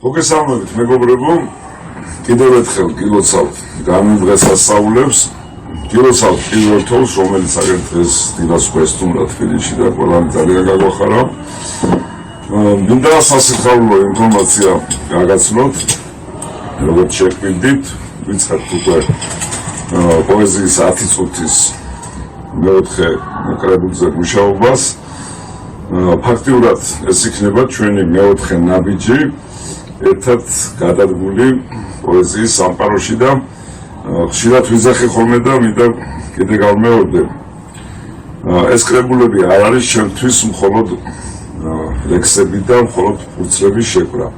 მოგესალმებით მეგობრებო, კიდევ ერთხელ გილოცავთ გამიმღეს ასწავლებს, გილოცავთ პირველ თოვლს, რომელიც აგერ დღეს დილას გვესტუმრა თბილისში და ყველანი ძალიან გაგვახარა. მინდა სასიხარულო ინფორმაცია გაგაცნოთ, როგორც შეგვიდით, ვიცხებთ უკვე პოეზიის 10 წუთის მეოთხე კრებულზე მუშაობას. ფაქტიურად ეს იქნება ჩვენი მეოთხე ნაბიჯი ერთად გადადგმული პოეზიის სამყაროში და ხშირად ვიზახი ხოლმე და მინდა კიდე გავმეორდე. ეს კრებულები არ არის ჩემთვის მხოლოდ ლექსები და მხოლოდ ფურცლების შეკვრა.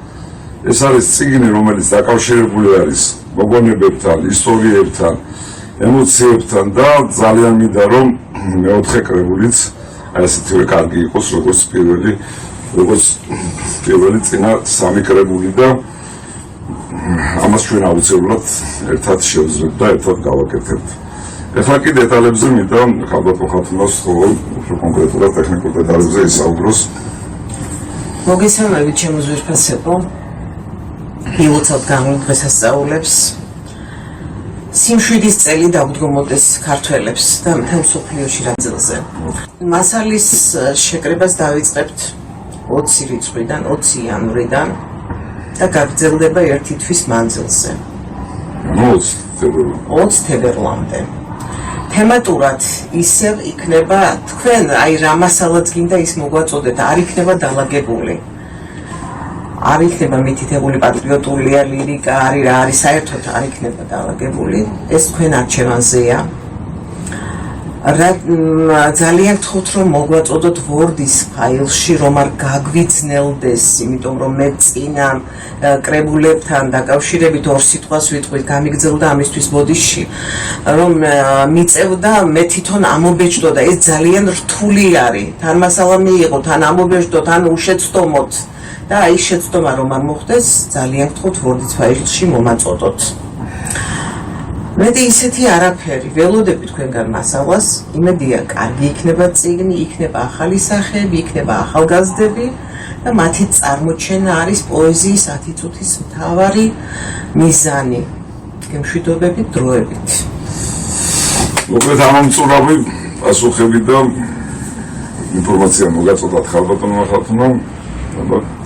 ეს არის წიგნი, რომელიც დაკავშირებული არის მოგონებებთან, ისტორიებთან, ემოციებთან და ძალიან მინდა რომ მეოთხე კრებულიც აი ესეთივე კარგი იყოს როგორც პირველი წინა სამი კრებული და ამას ჩვენ აუცილებლად ერთად შევძლებთ და ერთად გავაკეთებთ. ეხლა კი დეტალებზე მინდა ხალბატონ ხათუნას უფრო კონკრეტულად ტექნიკურ დეტალებზე ისაუბროს. მოგესალმებით ჩემო ძვირფასებო, გილოცავთ გამიმღეს ასწავლებს. სიმშვიდის წელი დაუდგომოდეს ქართველებს და მთელ მსოფლიოში რაძილზე. მასალის შეკრებას დავიწყებთ 20 რიცხვიდან, 20 იანვრიდან და გაგრძელდება 1 თვის მანძილზე. 20 თებერვლამდე. თემატურად ისევ იქნება თქვენ აი რა მასალაც გინდა ის მოგვაწოდეთ, არ იქნება დალაგებული. არ იქნება მითითებული პატრიოტულია, ლირიკა, რა არის საერთოდ არ იქნება დალაგებული. ეს თქვენ არჩევანზეა. ძალიან გთხოვთ რომ მოგვაწოდოთ Word-ის ფაილში, რომ არ გაგვიძნელდეს, იმიტომ რომ მე წინა კრებულებთან დაკავშირებით 2 სიტყვას ვიტყვით, გამიგრძელდა ამისთვის ბოდიში, რომ მიწევდა მე თვითონ ამობეჭდო და ეს ძალიან რთული არის. თან მასალა მიიღო, თან ამობეჭდო, თან უშეცდომოთ. და აი შეცდომა რომ არ მოხდეს, ძალიან გთხოვთ Word-ის ფაილში მომაწოდოთ. მეტი ისეთი არაფერი, ველოდები თქვენგან მასალას, იმედია კარგი იქნება წიგნი, იქნება ახალი სახეები, იქნება ახალგაზრდები და მათი წარმოჩენა არის პოეზიის 10 წუთის მთავარი მიზანი. გემშვიდობებით დროებით. მოკლედ ამომწურავი პასუხები და ინფორმაცია მოგაწოდათ ხალბატონმა ხათუნამ.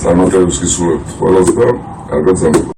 Წარმატებებს გისურვებთ ყველას და კარგად ზამთრობთ.